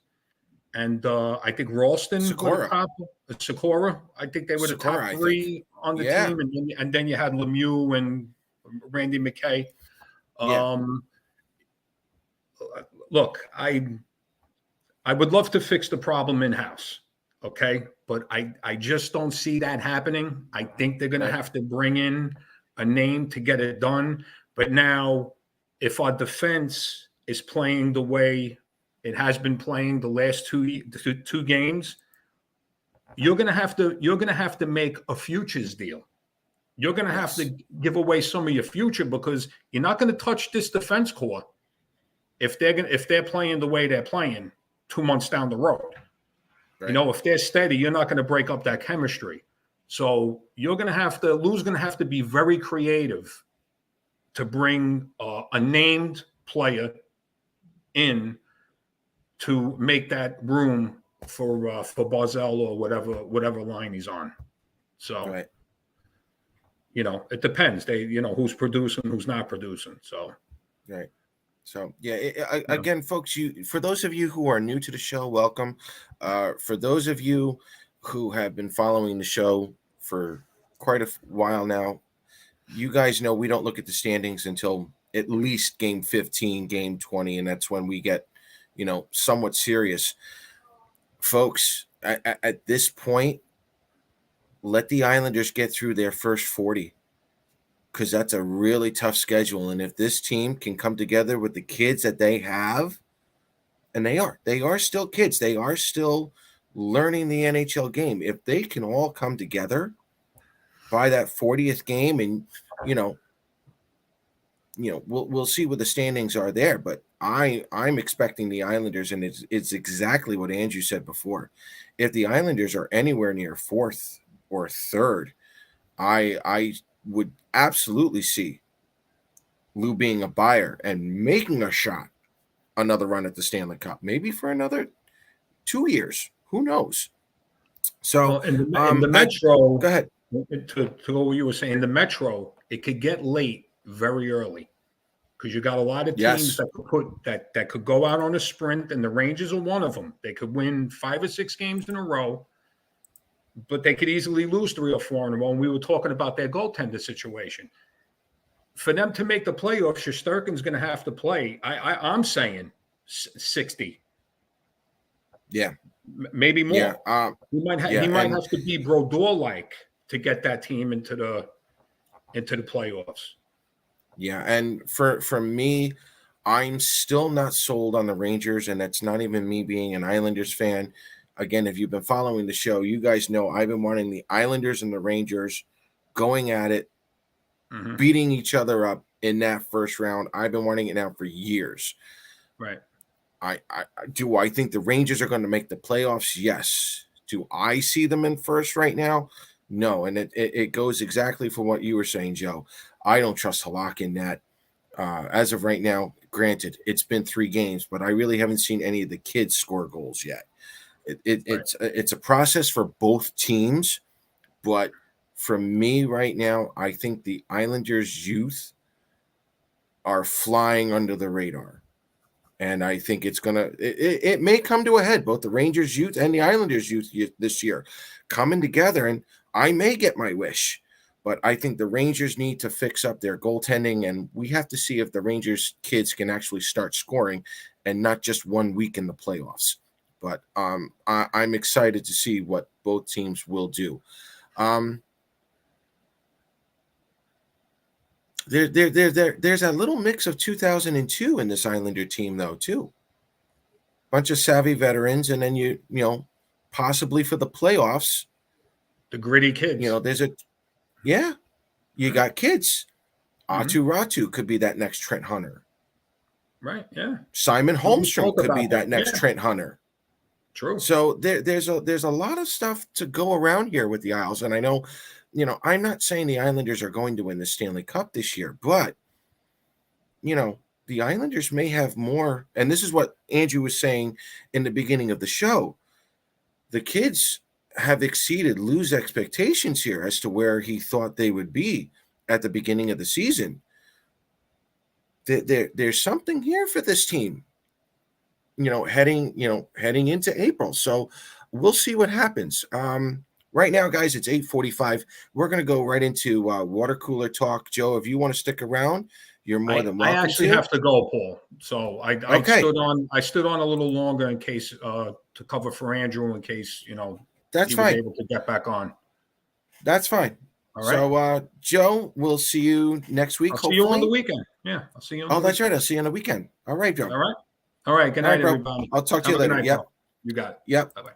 Speaker 2: and I think Ralston were the
Speaker 1: Sakura.
Speaker 2: top. Sakura, I think they were the
Speaker 1: Sakura,
Speaker 2: top
Speaker 1: I
Speaker 2: three on the
Speaker 1: Yeah.
Speaker 2: team, and then you had Lemieux and Randy McKay.
Speaker 1: Yeah.
Speaker 2: Look, I would love to fix the problem in house, okay, but I just don't see that happening. I think they're going to have to bring in a name to get it done. But now, if our defense is playing the way it has been playing the last two games, you're going to have to make a futures deal. You're going to have to give away some of your future, because you're not going to touch this defense core if they're playing the way they're playing 2 months down the road. Right. You know, if they're steady, you're not going to break up that chemistry. So you're going to have to, Lou's going to have to be very creative to bring a named player in to make that room for Barzell or whatever line he's on. So, you know, it depends. Who's producing, who's not producing. So,
Speaker 1: right. So, again, folks, for those of you who are new to the show, welcome. For those of you who have been following the show for quite a while now, you guys know we don't look at the standings until at least game 15, game 20, and that's when we get, somewhat serious. Folks, at this point, let the Islanders get through their first 40. Because that's a really tough schedule. And if this team can come together with the kids that they have, and they are still kids. They are still learning the NHL game. If they can all come together by that 40th game, and, we'll see what the standings are there. But I'm expecting the Islanders, and it's exactly what Andrew said before. If the Islanders are anywhere near fourth or third, I would absolutely see Lou being a buyer and making a shot, another run at the Stanley Cup, maybe for another 2 years. Who knows? So,
Speaker 2: in the Metro,
Speaker 1: go ahead.
Speaker 2: To what you were saying, the Metro, it could get late very early, because you got a lot of teams that could go out on a sprint, and the Rangers are one of them. They could win 5 or 6 games in a row, but they could easily lose 3 or 4 in a row. And we were talking about their goaltender situation. For them to make the playoffs, Shesterkin's going to have to play. I'm saying 60.
Speaker 1: Yeah,
Speaker 2: maybe more.
Speaker 1: Yeah,
Speaker 2: he might have to be Brodeur-like to get that team into the playoffs.
Speaker 1: Yeah, and for me, I'm still not sold on the Rangers, and that's not even me being an Islanders fan. Again, if you've been following the show, you guys know I've been wanting the Islanders and the Rangers going at it, beating each other up in that first round. I've been wanting it now for years.
Speaker 2: Right.
Speaker 1: Do I think the Rangers are going to make the playoffs? Yes. Do I see them in first right now? No. And it goes exactly for what you were saying, Joe. I don't trust Halak in that. As of right now, granted, it's been 3 games, but I really haven't seen any of the kids score goals yet. It's a process for both teams, but for me right now, I think the Islanders' youth are flying under the radar, and I think it may come to a head. Both the Rangers' youth and the Islanders' youth this year coming together, and I may get my wish. But I think the Rangers need to fix up their goaltending, and we have to see if the Rangers kids can actually start scoring, and not just 1 week in the playoffs. But I'm excited to see what both teams will do. There's a little mix of 2002 in this Islander team, though, too. Bunch of savvy veterans, and then you possibly for the playoffs,
Speaker 2: the gritty kids.
Speaker 1: You got kids. Atu Ratu could be that next Trent Hunter.
Speaker 2: Right. Yeah.
Speaker 1: Simon Holmstrom could be that next Trent Hunter.
Speaker 2: True.
Speaker 1: So there's a lot of stuff to go around here with the Isles, and I know, I'm not saying the Islanders are going to win the Stanley Cup this year, but the Islanders may have more, and this is what Andrew was saying in the beginning of the show. The kids have exceeded Lou's expectations here as to where he thought they would be at the beginning of the season. There's something here for this team, heading into April. So we'll see what happens. Right now, guys, it's 8:45. We're going to go right into water cooler talk. Joe, if you want to stick around, you're more than
Speaker 2: I
Speaker 1: welcome
Speaker 2: actually
Speaker 1: to.
Speaker 2: have to go, Paul. So I
Speaker 1: Okay.
Speaker 2: stood on a little longer in case to cover for Andrew in case
Speaker 1: That's
Speaker 2: he was
Speaker 1: fine.
Speaker 2: able to get back on.
Speaker 1: That's fine.
Speaker 2: All right.
Speaker 1: So, Joe, we'll see you next week.
Speaker 2: I'll see you on the weekend. Yeah, I'll see you on the
Speaker 1: that's
Speaker 2: weekend.
Speaker 1: right. I'll see you on the weekend. All right, Joe.
Speaker 2: All right. Good night,
Speaker 1: bro.
Speaker 2: everybody.
Speaker 1: I'll talk to
Speaker 2: Have
Speaker 1: you
Speaker 2: a good
Speaker 1: later.
Speaker 2: night,
Speaker 1: Yep.
Speaker 2: Paul. You got it.
Speaker 1: Yep.
Speaker 2: Bye-bye.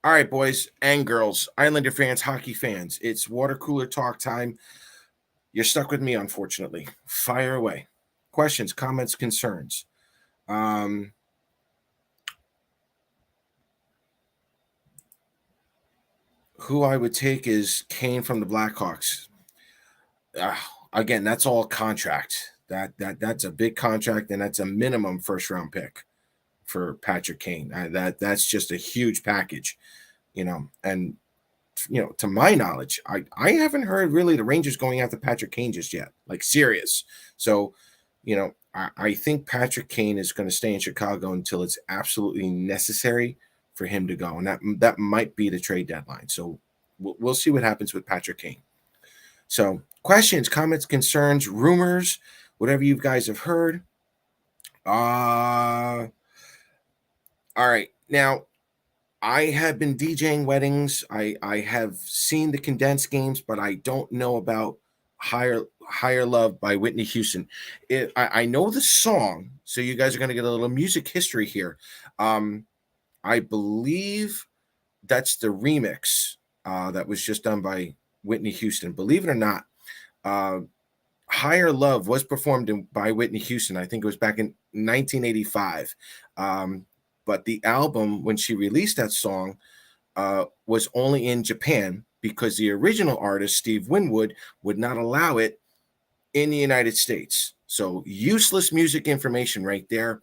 Speaker 1: All right, boys and girls, Islander fans, hockey fans. It's water cooler talk time. You're stuck with me, unfortunately. Fire away. Questions, comments, concerns. Who I would take is Kane from the Blackhawks. Again, that's all contract. That's a big contract, and that's a minimum first round pick for Patrick Kane. That's just a huge package, and to my knowledge, I haven't heard really the Rangers going after Patrick Kane just yet, like serious. So, I think Patrick Kane is going to stay in Chicago until it's absolutely necessary for him to go, and that might be the trade deadline. So we'll see what happens with Patrick Kane. So questions, comments, concerns, rumors, whatever you guys have heard. All right. Now, I have been DJing weddings. I have seen the condensed games, but I don't know about Higher Love by Whitney Houston. I know the song, so you guys are going to get a little music history here. I believe that's the remix that was just done by Whitney Houston. Believe it or not, Higher Love was performed by Whitney Houston. I think it was back in 1985. But the album, when she released that song, was only in Japan because the original artist, Steve Winwood, would not allow it in the United States. So useless music information right there.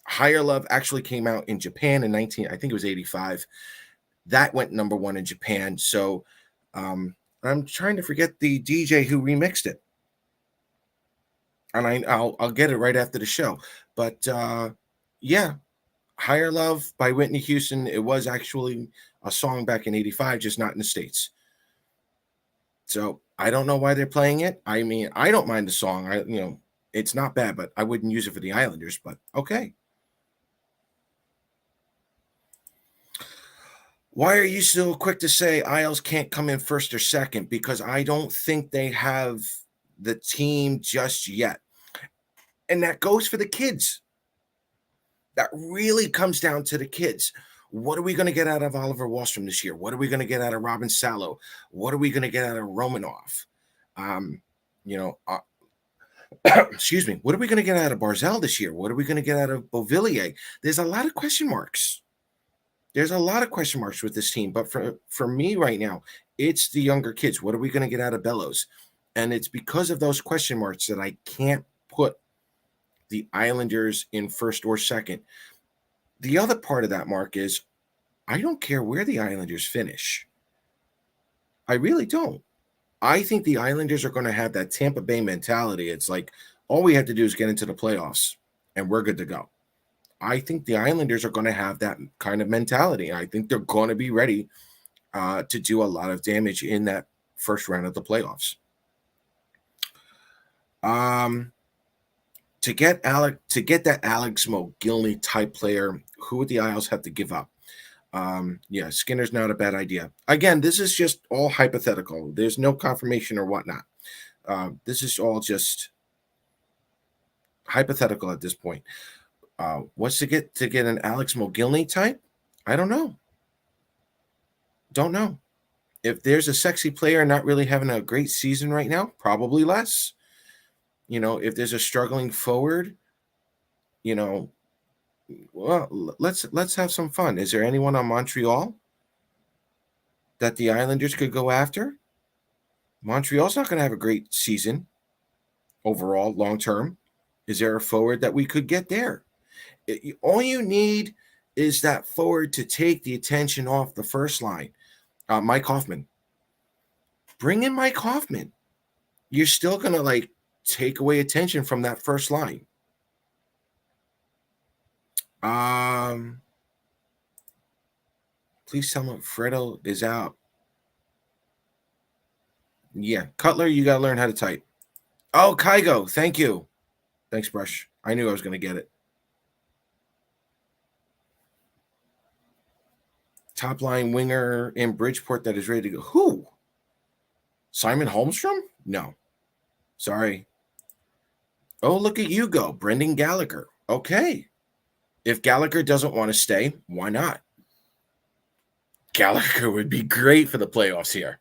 Speaker 1: Higher Love actually came out in Japan in I think it was 85. That went number one in Japan. So I'm trying to forget the DJ who remixed it. And I'll get it right after the show. But yeah, Higher Love by Whitney Houston. It was actually a song back in 85, just not in the States. So I don't know why they're playing it. I mean, I don't mind the song. It's not bad, but I wouldn't use it for the Islanders, but okay. Why are you so quick to say Isles can't come in first or second? Because I don't think they have the team just yet. And that goes for the kids. That really comes down to the kids. What are we going to get out of Oliver Wahlstrom this year? What are we going to get out of Robin Salo? What are we going to get out of Romanoff? Excuse me. What are we going to get out of Barzell this year? What are we going to get out of Beauvillier? There's a lot of question marks. There's a lot of question marks with this team. But for me right now, it's the younger kids. What are we going to get out of Bellows? And it's because of those question marks that I can't put the Islanders in first or second. The other part of that, Mark, is I don't care where the Islanders finish. I really don't. I think the Islanders are going to have that Tampa Bay mentality. It's like all we have to do is get into the playoffs and we're good to go. I think the Islanders are going to have that kind of mentality. I think they're going to be ready to do a lot of damage in that first round of the playoffs. To get that Alex Mogilny type player, who would the Isles have to give up? Yeah, Skinner's not a bad idea. Again, this is just all hypothetical. There's no confirmation or whatnot. This is all just hypothetical at this point. What's to get an Alex Mogilny type? I don't know. Don't know. If there's a sexy player not really having a great season right now, probably less. If there's a struggling forward, well, let's have some fun. Is there anyone on Montreal that the Islanders could go after? Montreal's not going to have a great season overall long term? Is there a forward that we could get there? All you need is that forward to take the attention off the first line. Mike Hoffman. Bring in Mike Hoffman. You're still going to like take away attention from that first line. Please tell me Fredo is out. Yeah, Cutler, you got to learn how to type. Oh, Kygo, thank you. Thanks, Brush. I knew I was going to get it. Top line winger in Bridgeport that is ready to go. Who? Simon Holmstrom? No. Sorry. Oh, look at you go. Brendan Gallagher. Okay. If Gallagher doesn't want to stay, why not? Gallagher would be great for the playoffs here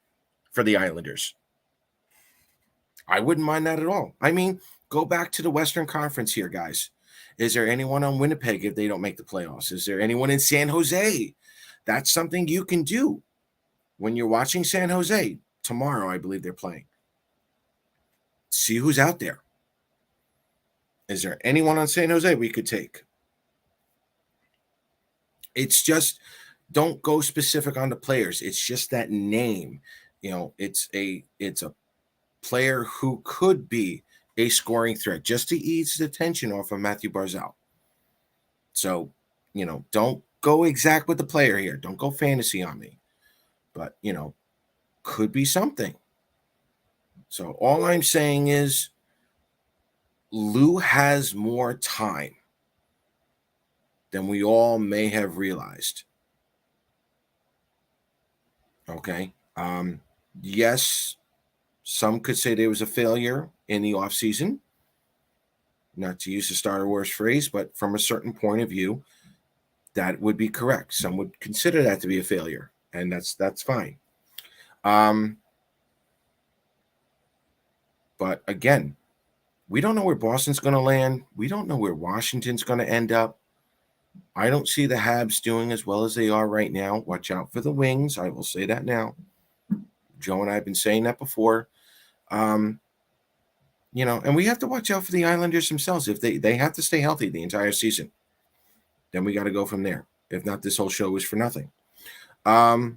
Speaker 1: for the Islanders. I wouldn't mind that at all. I mean, go back to the Western Conference here, guys. Is there anyone on Winnipeg if they don't make the playoffs? Is there anyone in San Jose? That's something you can do when you're watching San Jose. Tomorrow, I believe they're playing. See who's out there. Is there anyone on San Jose we could take? It's just, don't go specific on the players. It's just that name. You know, it's a player who could be a scoring threat just to ease the tension off of Matthew Barzal. So, you know, don't go exact with the player here. Don't go fantasy on me. But, you know, could be something. So all I'm saying is Lou has more time than we all may have realized. Okay. Yes, some could say there was a failure in the offseason. Not to use the Star Wars phrase, but from a certain point of view, that would be correct. Some would consider that to be a failure, and that's fine. But again, we don't know where Boston's going to land. We don't know where Washington's going to end up. I don't see the Habs doing as well as they are right now. Watch out for the Wings. I will say that now. Joe and I have been saying that before. You know, and we have to watch out for the Islanders themselves. If they have to stay healthy the entire season, then we got to go from there. If not, this whole show is for nothing. Does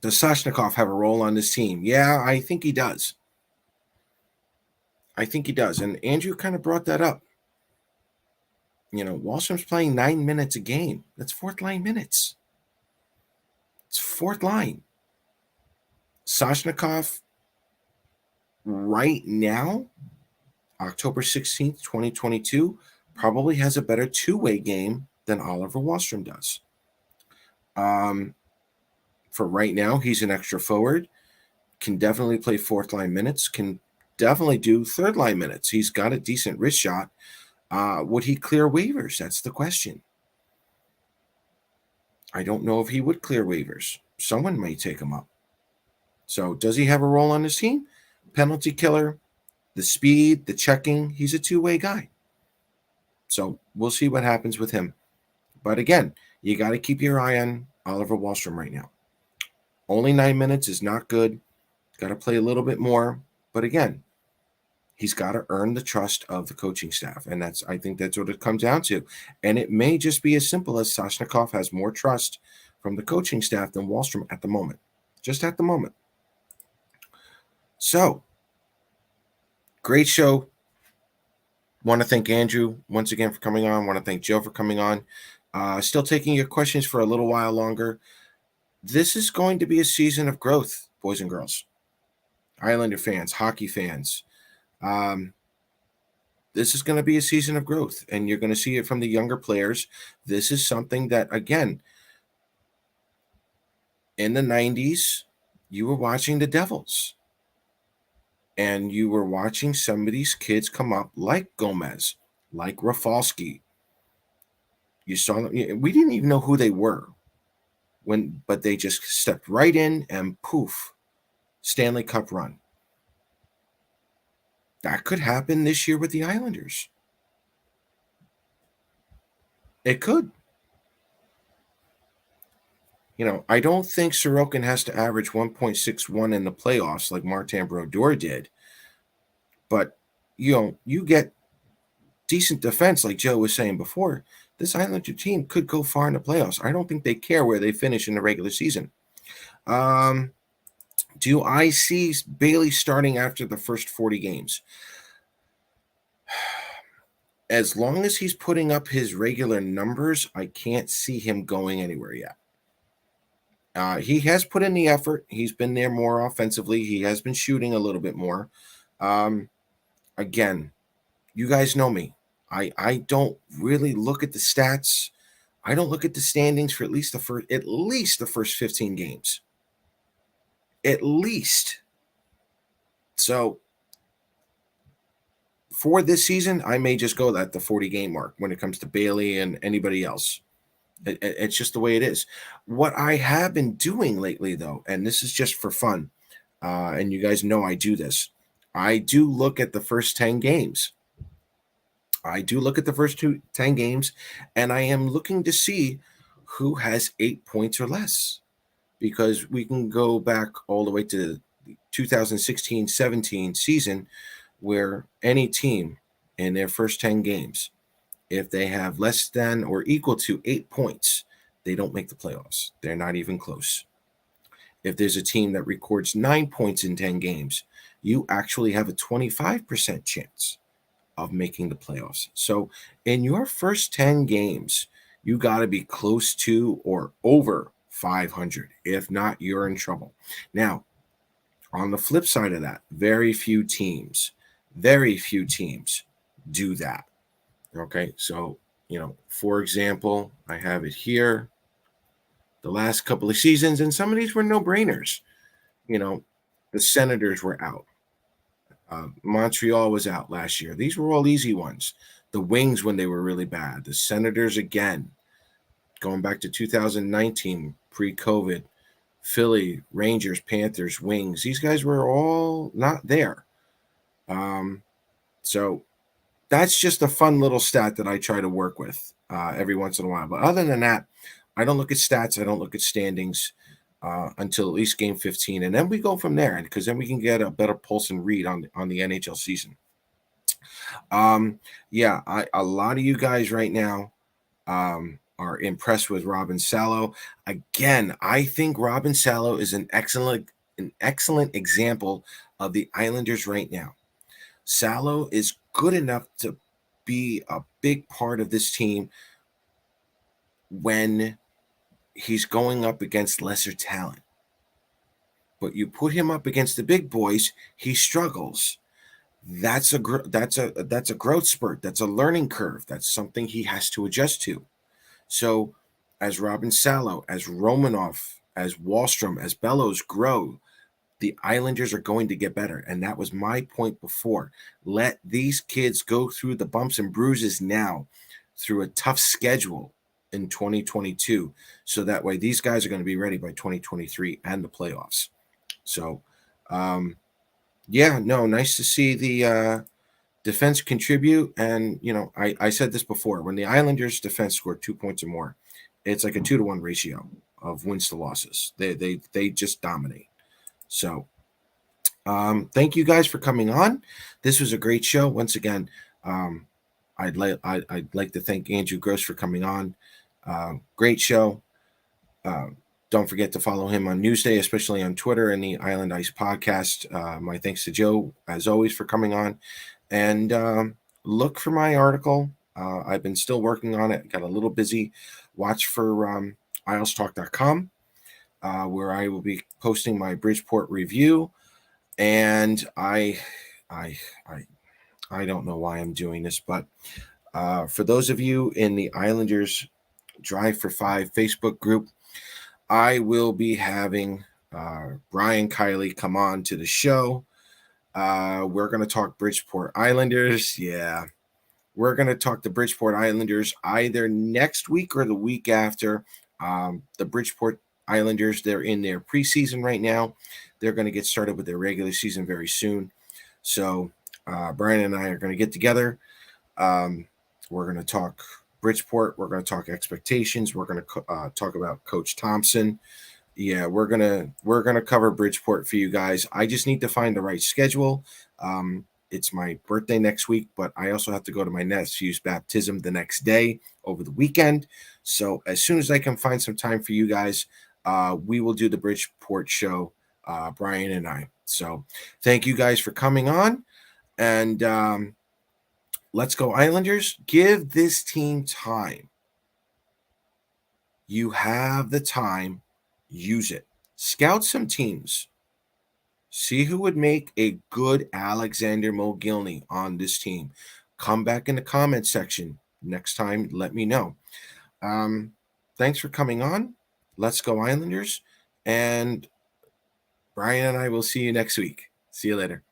Speaker 1: Soshnikov have a role on this team? Yeah, I think he does. And Andrew kind of brought that up. You know, Wallstrom's playing 9 minutes a game. That's fourth line minutes. It's fourth line. Soshnikov, right now, October 16th, 2022, probably has a better two-way game than Oliver Wahlstrom does. For right now, he's an extra forward, can definitely play fourth line minutes, can definitely do third line minutes. He's got a decent wrist shot. Would he clear waivers? That's the question. I don't know if he would clear waivers. Someone may take him up. So does he have a role on this team? Penalty killer, the speed, the checking. He's a two-way guy. So we'll see what happens with him. But again, you got to keep your eye on Oliver Wahlstrom right now. Only 9 minutes is not good. Got to play a little bit more. But again, he's got to earn the trust of the coaching staff. And I think that's what it comes down to. And it may just be as simple as Soshnikov has more trust from the coaching staff than Wahlstrom at the moment. Just at the moment. So, great show. Want to thank Andrew once again for coming on. Want to thank Joe for coming on. Still taking your questions for a little while longer. This is going to be a season of growth, boys and girls. Islander fans, hockey fans. This is going to be a season of growth, and you're going to see it from the younger players. This is something that, again, in the 90s, you were watching the Devils. And you were watching some of these kids come up like Gomez, like Rafalski. You saw them. We didn't even know who they were, but they just stepped right in and poof, Stanley Cup run. That could happen this year with the Islanders. It could. You know, I don't think Sorokin has to average 1.61 in the playoffs like Martin Brodeur did. But you get decent defense, like Joe was saying before, this Islander team could go far in the playoffs. I don't think they care where they finish in the regular season. Do I see Bailey starting after the first 40 games? As long as he's putting up his regular numbers, I can't see him going anywhere yet. He has put in the effort. He's been there more offensively. He has been shooting a little bit more. Again, you guys know me. I don't really look at the stats. I don't look at the standings for at least the first 15 games. At least. So for this season, I may just go at the 40 game mark when it comes to Bailey and anybody else. It's just the way it is. What I have been doing lately, though, and this is just for fun, and you guys know I do this, I do look at the first 10 games. I do look at the first 10 games, and I am looking to see who has 8 points or less, because we can go back all the way to the 2016-17 season, where any team in their first 10 games, if they have less than or equal to 8 points, they don't make the playoffs. They're not even close. If there's a team that records 9 points in 10 games, you actually have a 25% chance of making the playoffs. So in your first 10 games, you got to be close to or over 500. If not, you're in trouble. Now, on the flip side of that, very few teams do that. Okay, so, for example, I have it here. The last couple of seasons, and some of these were no-brainers. The Senators were out. Montreal was out last year. These were all easy ones. The Wings when they were really bad. The Senators again, going back to 2019, pre-COVID. Philly, Rangers, Panthers, Wings. These guys were all not there. So that's just a fun little stat that I try to work with every once in a while. But other than that, I don't look at stats. I don't look at standings until at least game 15. And then we go from there, because then we can get a better pulse and read on the NHL season. A lot of you guys right now are impressed with Robin Salo. Again, I think Robin Salo is an excellent example of the Islanders right now. Salo is good enough to be a big part of this team when he's going up against lesser talent. But you put him up against the big boys, he struggles. That's a growth spurt. That's a learning curve. That's something he has to adjust to. So as Robin Salo, as Romanov, as Wallstrom, as Bellows grow, the Islanders are going to get better. And that was my point before. Let these kids go through the bumps and bruises now, through a tough schedule in 2022. So that way these guys are going to be ready by 2023 and the playoffs. So, nice to see the defense contribute. And, I said this before, when the Islanders defense scored 2 points or more, it's like a 2-to-1 ratio of wins to losses. They just dominate. So thank you guys for coming on. This was a great show. Once again, I'd like to thank Andrew Gross for coming on. Great show. Don't forget to follow him on Newsday, especially on Twitter and the Island Ice podcast. My thanks to Joe, as always, for coming on. And look for my article. I've been still working on it. Got a little busy. Watch for IslesTalk.com, where I will be posting my Bridgeport review. And I don't know why I'm doing this, but for those of you in the Islanders Drive for 5 Facebook group, I will be having Brian Kiley come on to the show. We're going to talk Bridgeport Islanders. Yeah, we're going to talk the Bridgeport Islanders either next week or the week after. The Bridgeport Islanders, they're in their preseason right now. They're going to get started with their regular season very soon. So Brian and I are going to get together. We're going to talk Bridgeport. We're going to talk expectations. We're going to talk about Coach Thompson. Yeah, we're gonna cover Bridgeport for you guys. I just need to find the right schedule. It's my birthday next week, but I also have to go to my nephew's baptism the next day over the weekend. So as soon as I can find some time for you guys, we will do the Bridgeport show, Brian and I. So thank you guys for coming on. And let's go Islanders. Give this team time. You have the time. Use it. Scout some teams. See who would make a good Alexander Mogilny on this team. Come back in the comment section next time. Let me know. Thanks for coming on. Let's go Islanders. And Brian and I will see you next week. See you later.